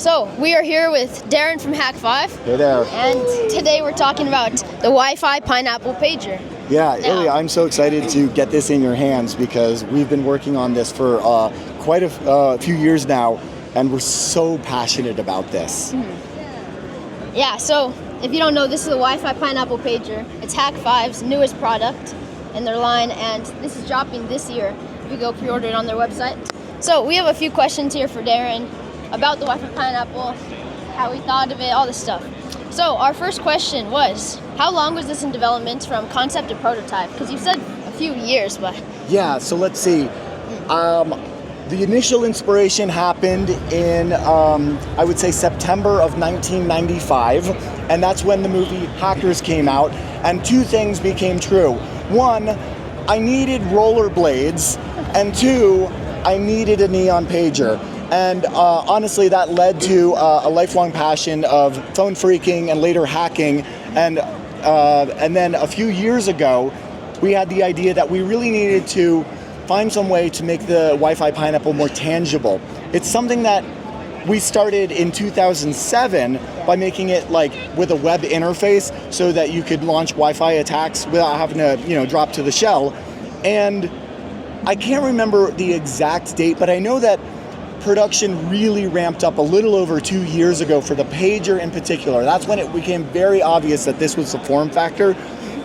So we are here with Darren from Hak5. Hey there. And today we're talking about the Wi-Fi pineapple pager. Yeah, Ilya, I'm so excited to get this in your hands because we've been working on this for quite a few years now, and we're so passionate about this. Yeah, so if you don't know, this is the Wi-Fi pineapple pager. It's Hak5's newest product in their line, and this is dropping this year if you go pre-order it on their website. So we have a few questions here for Darren about the Wi-Fi pineapple, how we thought of it, all this stuff. So our first question was, how long was this in development from concept to prototype? Because you said a few years, but... Yeah, so let's see. The initial inspiration happened in, I would say, September of 1995, and that's when the movie Hackers came out, and two things became true. One, I needed rollerblades, and two, I needed a neon pager. And honestly, that led to a lifelong passion of phone phreaking and later hacking. And then a few years ago, we had the idea that we really needed to find some way to make the Wi-Fi pineapple more tangible. It's something that we started in 2007 by making it like with a web interface so that you could launch Wi-Fi attacks without having to, drop to the shell. And I can't remember the exact date, but I know that production really ramped up a little over 2 years ago for the pager in particular. That's when it became very obvious that this was the form factor.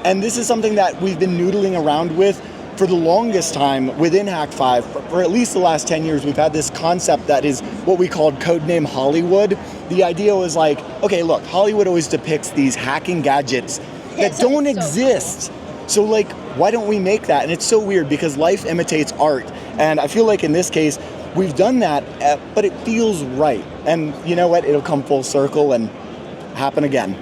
And this is something that we've been noodling around with for the longest time within Hak5. For at least the last 10 years, we've had this concept that is what we called codename Hollywood. The idea was like, okay, look, Hollywood always depicts these hacking gadgets that don't exist. So like, why don't we make that? And it's so weird because life imitates art. And I feel like in this case, we've done that, but it feels right. And you know what? It'll come full circle and happen again.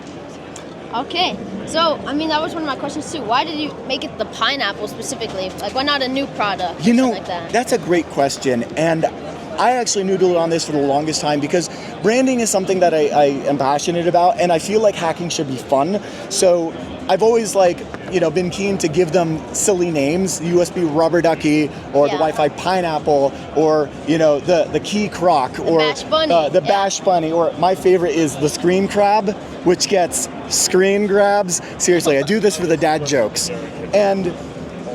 Okay, so, that was one of my questions too. Why did you make it the pineapple specifically? Like, why not a new product or something like that? That's a great question. And I actually noodled on this for the longest time because branding is something that I am passionate about, and I feel like hacking should be fun. So I've always been keen to give them silly names, USB rubber ducky, or the Wi-Fi pineapple, or the key croc, or Bash bunny. The bash bunny, or my favorite is the screen crab, which gets screen grabs. Seriously, I do this for the dad jokes. And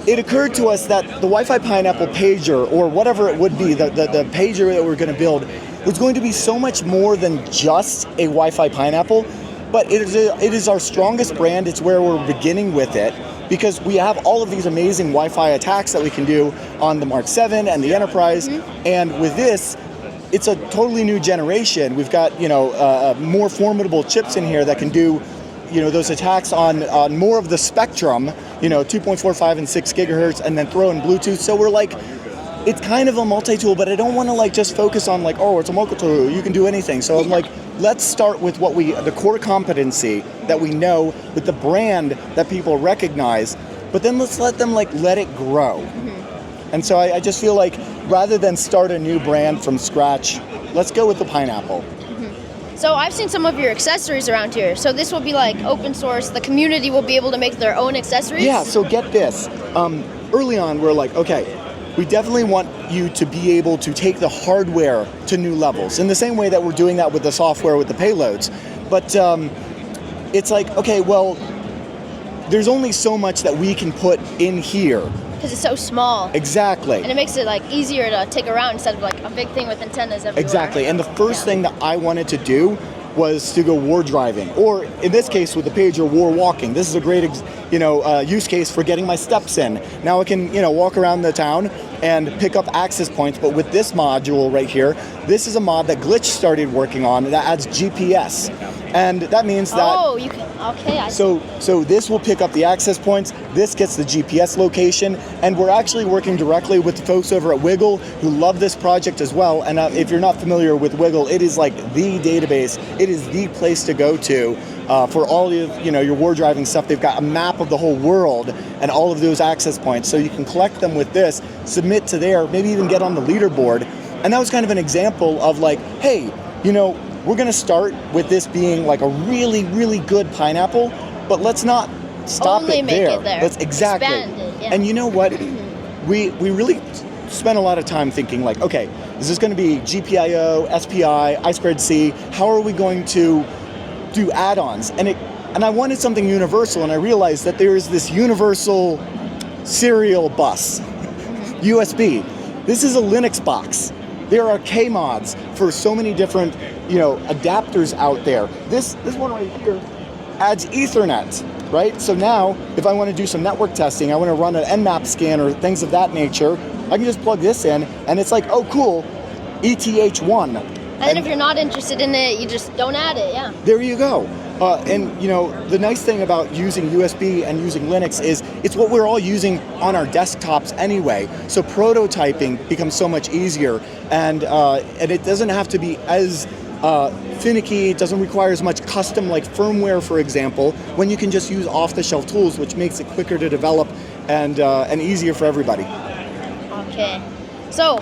it occurred to us that the Wi-Fi pineapple pager, or whatever it would be, the pager that we're going to build, was going to be so much more than just a Wi-Fi pineapple. But it is our strongest brand. It's where we're beginning with it because we have all of these amazing Wi-Fi attacks that we can do on the Mark 7 and the Enterprise. And with this, it's a totally new generation. We've got more formidable chips in here that can do those attacks on more of the spectrum, 2.45 and 6 gigahertz, and then throw in Bluetooth. So we're like, it's kind of a multi-tool, but I don't want to just focus on it's a multi-tool. You can do anything. So I'm like, let's start with the core competency that we know, with the brand that people recognize, but then let's let them let it grow. And so I just feel like rather than start a new brand from scratch, let's go with the pineapple. So I've seen some of your accessories around here. So this will be open source. The community will be able to make their own accessories? Yeah, so get this. Early on, we're like, okay, we definitely want you to be able to take the hardware to new levels in the same way that we're doing that with the software with the payloads. But it's like, okay, well, there's only so much that we can put in here. Because it's so small. Exactly. And it makes it easier to take around instead of a big thing with antennas everywhere. Exactly. And the first thing that I wanted to do was to go war driving, or in this case with the pager, war walking. This is a great use case for getting my steps in. Now I can walk around the town and pick up access points, but with this module right here, this is a mod that Glitch started working on that adds GPS. And that means that... Oh, you can... Okay, I see. So this will pick up the access points, this gets the GPS location, and we're actually working directly with the folks over at Wiggle who love this project as well. And if you're not familiar with Wiggle, it is like the database. It is the place to go to for all of your war driving stuff. They've got a map of the whole world and all of those access points. So you can collect them with this, submit to there, maybe even get on the leaderboard. And that was kind of an example of hey, we're going to start with this being a really, really good pineapple, but let's not stop Only it make there. it there. Let's exactly. Expand it, yeah. And you know what? We really spent a lot of time thinking okay, Is this going to be GPIO, SPI, I2C? How are we going to do add-ons? And I wanted something universal, and I realized that there is this universal serial bus, USB. This is a Linux box. There are K-mods for so many different, adapters out there. This one right here adds Ethernet, right? So now, if I want to do some network testing, I want to run an Nmap scan or things of that nature, I can just plug this in, and it's like, oh, cool, ETH1. And then if you're not interested in it, you just don't add it, yeah. There you go. The nice thing about using USB and using Linux is it's what we're all using on our desktops anyway. So prototyping becomes so much easier, and it doesn't have to be as finicky. It doesn't require as much custom like firmware, for example, when you can just use off-the-shelf tools, which makes it quicker to develop and easier for everybody. Okay, so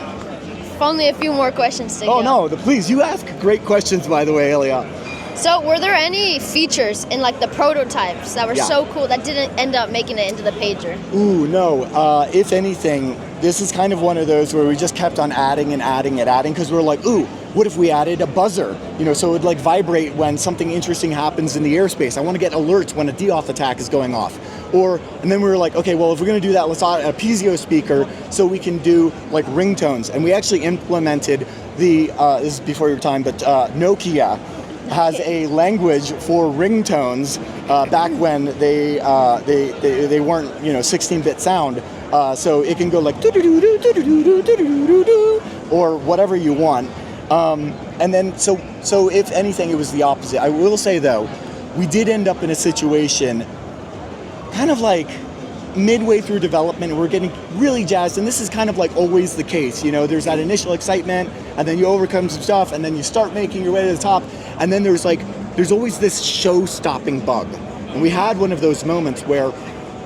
only a few more questions to go. Oh no, please, you ask great questions, by the way, Elia. So were there any features in like the prototypes that were Yeah. so cool that didn't end up making it into the pager? Ooh, no. If anything, this is kind of one of those where we just kept on adding and adding and adding, because we're like, ooh, what if we added a buzzer? So it would like vibrate when something interesting happens in the airspace. I want to get alerts when a DOF attack is going off. And then we were like, okay, well, if we're going to do that, let's add a piezo speaker so we can do like ringtones. And we actually implemented this is before your time, but Nokia has a language for ringtones back when they weren't 16-bit sound, so it can go like or whatever you want, and then so if anything it was the opposite. I will say though, we did end up in a situation kind of like midway through development, we're getting really jazzed, and this is kind of like always the case. There's that initial excitement, and then you overcome some stuff, and then you start making your way to the top, and then there's always this show-stopping bug. And we had one of those moments where,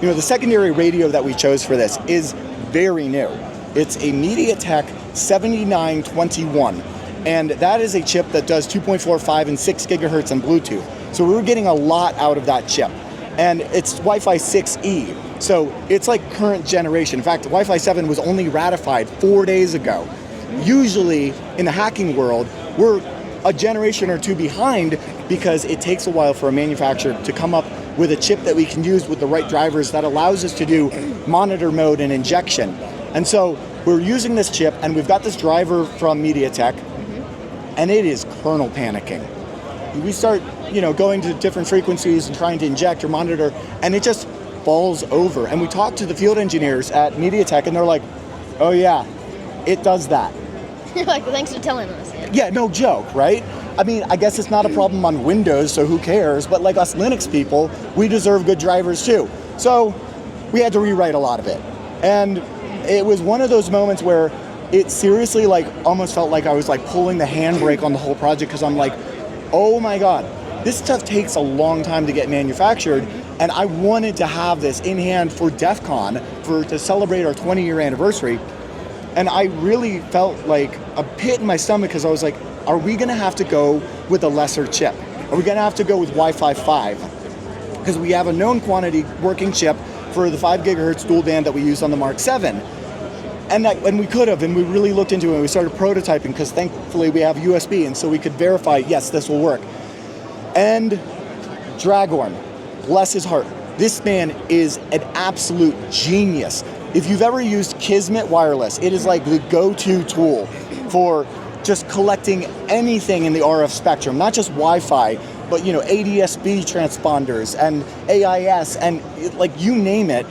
the secondary radio that we chose for this is very new. It's a MediaTek 7921, and that is a chip that does 2.45 and 6 gigahertz on Bluetooth. So we were getting a lot out of that chip. And it's Wi-Fi 6E, so it's like current generation. In fact, Wi-Fi 7 was only ratified 4 days ago. Usually, in the hacking world, we're a generation or two behind because it takes a while for a manufacturer to come up with a chip that we can use with the right drivers that allows us to do monitor mode and injection. And so we're using this chip, and we've got this driver from MediaTek, and it is kernel panicking. We start going to different frequencies and trying to inject or monitor, and it just falls over. And we talked to the field engineers at MediaTek, and they're like, oh yeah, it does that. Like, thanks for telling us. Yeah, no joke, right? I mean, I guess it's not a problem on Windows, so who cares? But like us Linux people, we deserve good drivers too. So we had to rewrite a lot of it. And it was one of those moments where it seriously almost felt like I was pulling the handbrake on the whole project, because I'm like, oh my God, this stuff takes a long time to get manufactured, and I wanted to have this in hand for DEF CON, to celebrate our 20-year anniversary. And I really felt like a pit in my stomach, because I was like, are we going to have to go with a lesser chip? Are we going to have to go with Wi-Fi 5? Because we have a known quantity working chip for the 5 gigahertz dual band that we use on the Mark 7. And we could have, and we really looked into it, and we started prototyping, because thankfully we have USB, and so we could verify, yes, this will work. And Dragorn, bless his heart, this man is an absolute genius. If you've ever used Kismet Wireless, it is like the go-to tool for just collecting anything in the RF spectrum, not just Wi-Fi, but ADS-B transponders and AIS and you name it.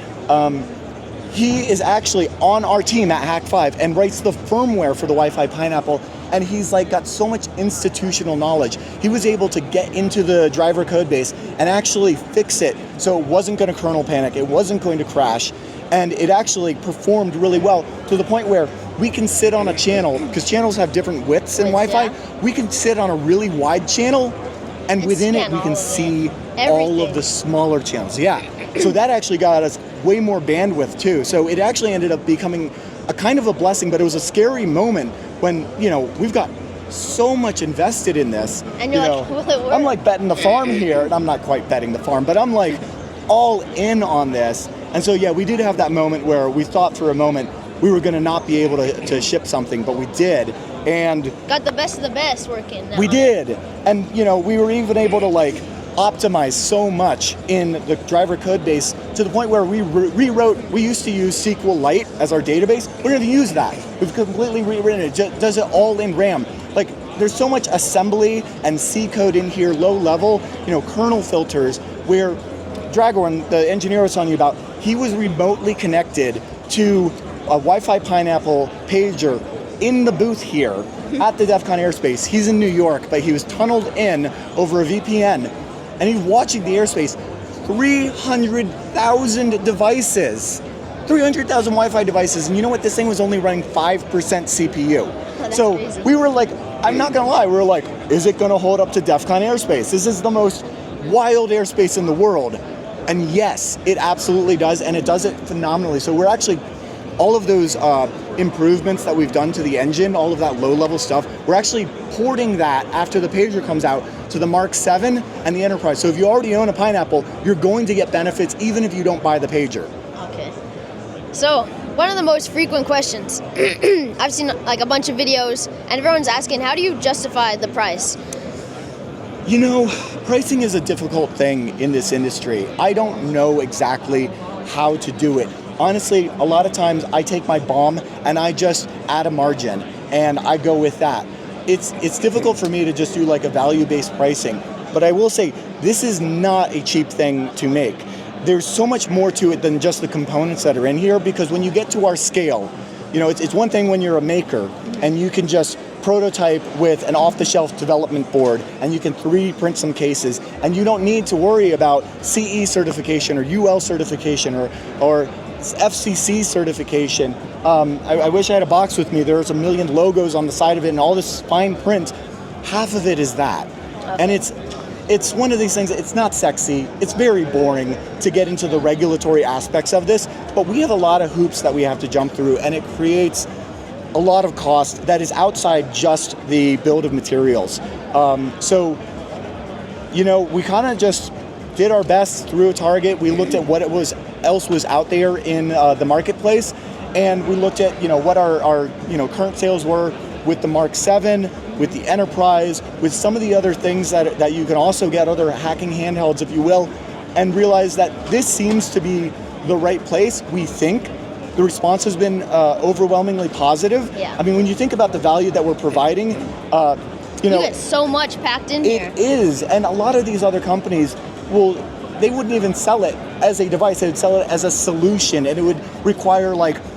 He is actually on our team at Hak5 and writes the firmware for the Wi-Fi Pineapple, and he's got so much institutional knowledge. He was able to get into the driver code base and actually fix it so it wasn't going to kernel panic, it wasn't going to crash, and it actually performed really well, to the point where we can sit on a channel, because channels have different widths in Wi-Fi, we can sit on a really wide channel, and within it we can see all of the smaller channels. Yeah, so that actually got us way more bandwidth too. So it actually ended up becoming a kind of a blessing, but it was a scary moment when, we've got so much invested in this. And you're like, will it work? I'm betting the farm here, and I'm not quite betting the farm, but I'm all in on this. And so yeah, we did have that moment where we thought for a moment, we were going to not be able to ship something, but we did. And got the best of the best working now. We did. And, we were even able to optimize so much in the driver code base to the point where we rewrote, we used to use SQLite as our database. We're going to use that. We've completely rewritten it. Does it all in RAM. There's so much assembly and C code in here, low level, kernel filters, where Dragorn, the engineer I was telling you about, he was remotely connected to a Wi-Fi Pineapple pager in the booth here at the DEF CON airspace. He's in New York, but he was tunneled in over a VPN, and he's watching the airspace. 300,000 devices. 300,000 Wi-Fi devices, and you know what? This thing was only running 5% CPU. So crazy. We were like, I'm not gonna lie, we were like, is it gonna hold up to DEF CON airspace? This is the most wild airspace in the world. And yes, it absolutely does, and it does it phenomenally. So we're actually, all of those improvements that we've done to the engine, all of that low-level stuff, we're actually porting that after the pager comes out to the Mark 7 and the Enterprise. So if you already own a Pineapple, you're going to get benefits even if you don't buy the pager. Okay. So, one of the most frequent questions, I've seen a bunch of videos, and everyone's asking, how do you justify the price? Pricing is a difficult thing in this industry. I don't know exactly how to do it. Honestly, a lot of times I take my BOM and I just add a margin and I go with that. It's difficult for me to just do a value-based pricing, but I will say this is not a cheap thing to make. There's so much more to it than just the components that are in here, because when you get to our scale, it's one thing when you're a maker and you can just prototype with an off-the-shelf development board and you can 3D print some cases, and you don't need to worry about CE certification or UL certification or FCC certification. I wish I had a box with me. There's a million logos on the side of it and all this fine print. Half of it is that. Okay. And it's one of these things, it's not sexy, it's very boring to get into the regulatory aspects of this, but we have a lot of hoops that we have to jump through, and it creates a lot of cost that is outside just the build of materials. So we kind of just did our best through a target. We looked at what else was out there in the marketplace, and we looked at what our current sales were with the Mark 7, with the Enterprise, with some of the other things that you can also get, other hacking handhelds, if you will, and realized that this seems to be the right place. We think the response has been overwhelmingly positive. Yeah. I mean, when you think about the value that we're providing, you get so much packed in here. It is, and a lot of these other companies they wouldn't even sell it as a device. They would sell it as a solution, and it would require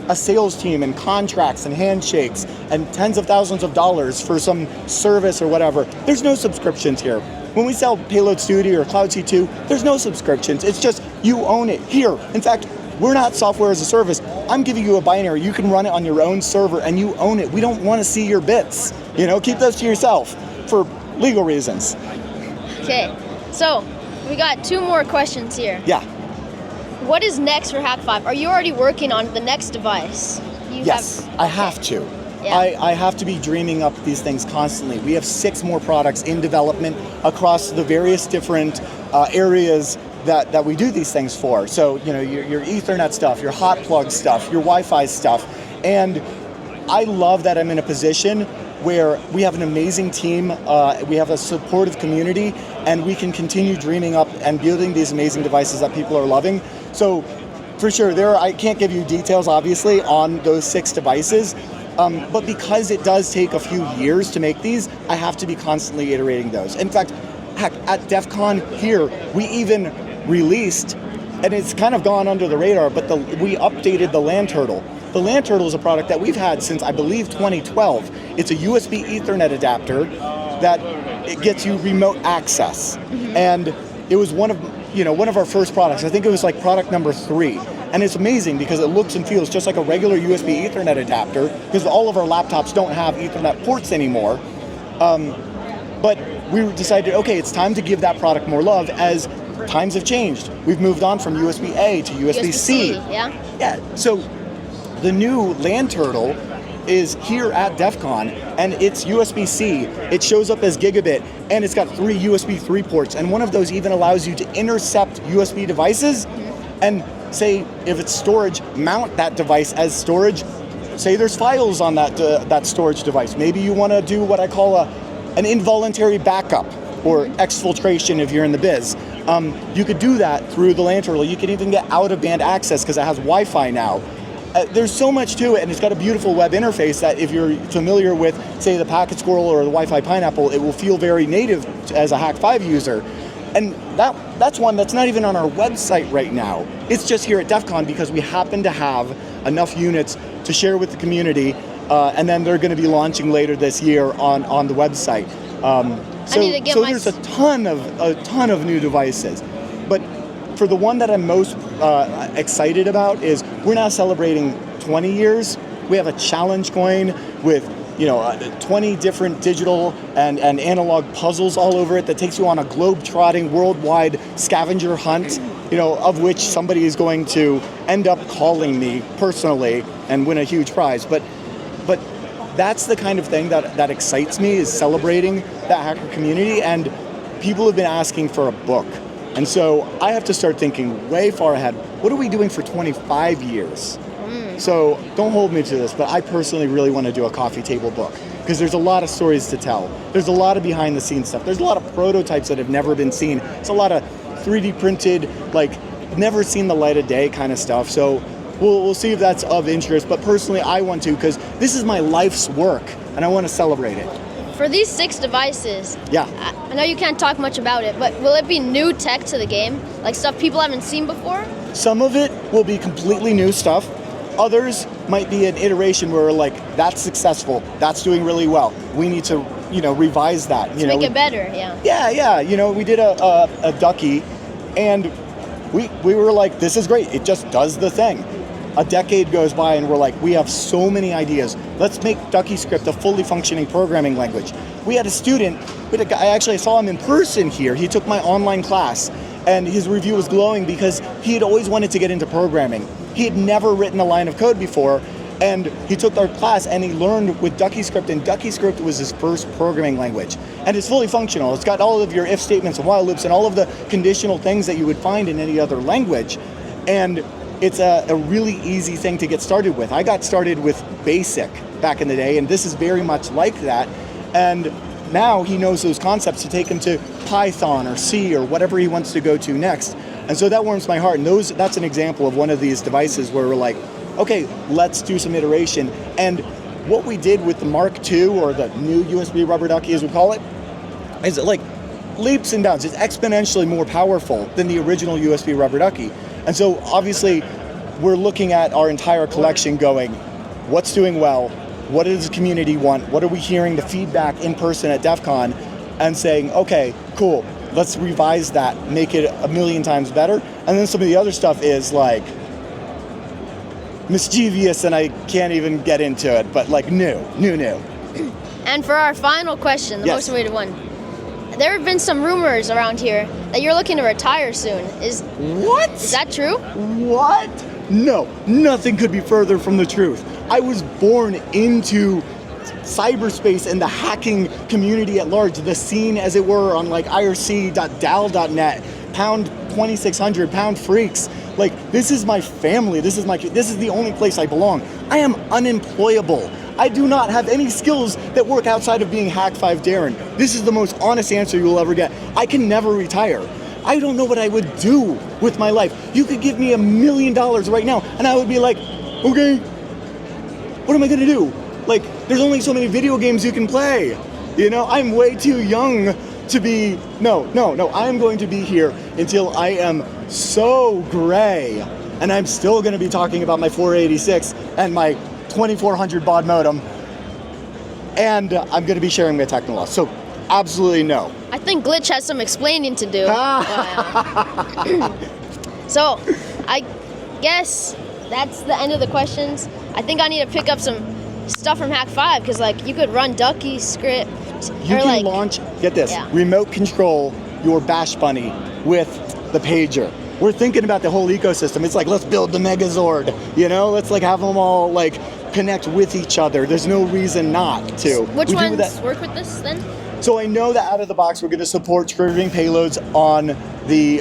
a sales team and contracts and handshakes and tens of thousands of dollars for some service or whatever. There's no subscriptions here. When we sell Payload Studio or Cloud C2, there's no subscriptions. It's just you own it here. In fact, we're not software as a service. I'm giving you a binary. You can run it on your own server and you own it. We don't want to see your bits. Keep those to yourself for legal reasons. Okay, so we got 2 more questions here. Yeah. What is next for Hak5? Are you already working on the next device? Yes, I have to. Yeah. I have to be dreaming up these things constantly. We have 6 more products in development across the various different areas that we do these things for. So, your Ethernet stuff, your hot plug stuff, your Wi-Fi stuff. And I love that I'm in a position where we have an amazing team, we have a supportive community, and we can continue dreaming up and building these amazing devices that people are loving. So, for sure, I can't give you details, obviously, on those 6 devices, but because it does take a few years to make these, I have to be constantly iterating those. In fact, at DEF CON here, we even released, and it's kind of gone under the radar, but we updated the Land Turtle. The Land Turtle is a product that we've had since, I believe, 2012. It's a USB Ethernet adapter that it gets you remote access. Mm-hmm. And it was one of our first products. I think it was product number 3. And it's amazing because it looks and feels just like a regular USB Ethernet adapter, because all of our laptops don't have Ethernet ports anymore. But we decided, okay, it's time to give that product more love as times have changed. We've moved on from USB-A to USB-C. Yeah. Yeah. So the new Land Turtle is here at DEF CON, and it's USB-C. It shows up as gigabit, and it's got 3 USB 3 ports, and one of those even allows you to intercept USB devices and say, if it's storage, mount that device as storage say there's files on that storage device. Maybe you want to do what I call an involuntary backup or exfiltration if you're in the biz. You could do that through the LAN terminal. You can even get out-of-band access because it has Wi-Fi now. There's so much to it, and it's got a beautiful web interface that if you're familiar with, say, the Packet Squirrel or the Wi-Fi Pineapple, it will feel very native as a Hak5 user. And that's one that's not even on our website right now. It's just here at DEF CON because we happen to have enough units to share with the community, and then they're going to be launching later this year on the website. So there's a ton of new devices, but for the one that I'm most excited about is we're now celebrating 20 years. We have a challenge coin with 20 different digital and analog puzzles all over it that takes you on a globe-trotting worldwide scavenger hunt, of which somebody is going to end up calling me personally and win a huge prize. But that's the kind of thing that excites me, is celebrating that hacker community, and people have been asking for a book. And so I have to start thinking way far ahead. What are we doing for 25 years? So don't hold me to this, but I personally really want to do a coffee table book because there's a lot of stories to tell. There's a lot of behind the scenes stuff. There's a lot of prototypes that have never been seen. It's a lot of 3D printed, never seen the light of day kind of stuff. So we'll see if that's of interest. But personally, I want to because this is my life's work and I want to celebrate it. For these 6 devices, yeah, I know you can't talk much about it, but will it be new tech to the game? Like stuff people haven't seen before? Some of it will be completely new stuff. Others might be an iteration where that's successful, that's doing really well. We need to, revise that. Make it better, yeah. Yeah. We did a ducky, and we were like, this is great. It just does the thing. A decade goes by, and we're like, we have so many ideas. Let's make DuckyScript a fully functioning programming language. We had a student, I saw him in person here. He took my online class, and his review was glowing because he had always wanted to get into programming. He had never written a line of code before, and he took our class and he learned with DuckyScript, and DuckyScript was his first programming language. And it's fully functional. It's got all of your if statements and while loops and all of the conditional things that you would find in any other language. And it's a really easy thing to get started with. I got started with BASIC back in the day, and this is very much like that. And now he knows those concepts to take him to Python or C or whatever he wants to go to next. And so that warms my heart. And that's an example of one of these devices where we're like, okay, let's do some iteration. And what we did with the Mark II, or the new USB rubber ducky as we call it, is leaps and bounds. It's exponentially more powerful than the original USB rubber ducky. And so obviously we're looking at our entire collection going, what's doing well? What does the community want? What are we hearing the feedback in person at DEF CON? And saying, okay, cool, let's revise that, make it a million times better. And then some of the other stuff is mischievous, and I can't even get into it, but new. And for our final question, the most awaited one, there have been some rumors around here that you're looking to retire soon. Is that true? What? No, nothing could be further from the truth. I was born into cyberspace and the hacking community at large, the scene as it were on irc.dal.net, pound 2600, pound freaks. This is my family. This is the only place I belong. I am unemployable. I do not have any skills that work outside of being Hak5 Darren. This is the most honest answer you will ever get. I can never retire. I don't know what I would do with my life. You could give me $1 million right now, and I would be like, okay, what am I gonna do? There's only so many video games you can play. I'm way too young to be, no, I'm going to be here until I am so gray, and I'm still gonna be talking about my 486 and my 2400 baud modem, and I'm gonna be sharing my Technoloss. So absolutely no. I think Glitch has some explaining to do. So I guess that's the end of the questions. I think I need to pick up some stuff from Hak5 because you could run DuckyScript. You can launch, get this, remote control your Bash Bunny with the pager. We're thinking about the whole ecosystem. It's let's build the Megazord, let's have them all connect with each other. There's no reason not to. Which ones work with this then? So I know that out of the box we're going to support triggering payloads on the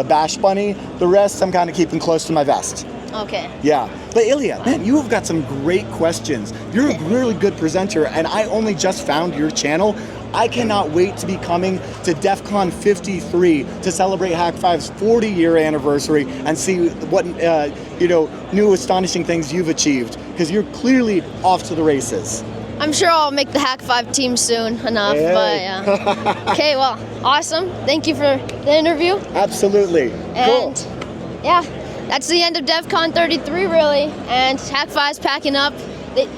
Bash Bunny. The rest I'm kind of keeping close to my vest. Okay. Yeah. But Ilya, man, you have got some great questions. You're a really good presenter, and I only just found your channel. I cannot wait to be coming to DEF CON 53 to celebrate Hak5's 40-year anniversary and see what new astonishing things you've achieved, because you're clearly off to the races. I'm sure I'll make the Hak5 team soon enough, Hey. but yeah. Okay, well, awesome. Thank you for the interview. Absolutely. And Cool. yeah, that's the end of DEF CON 33 really, and Hak5's packing up.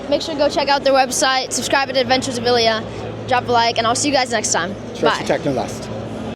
Make sure to go check out their website, subscribe to Adventures of Ilya, drop a like, and I'll see you guys next time. Trust Bye. your Technolust.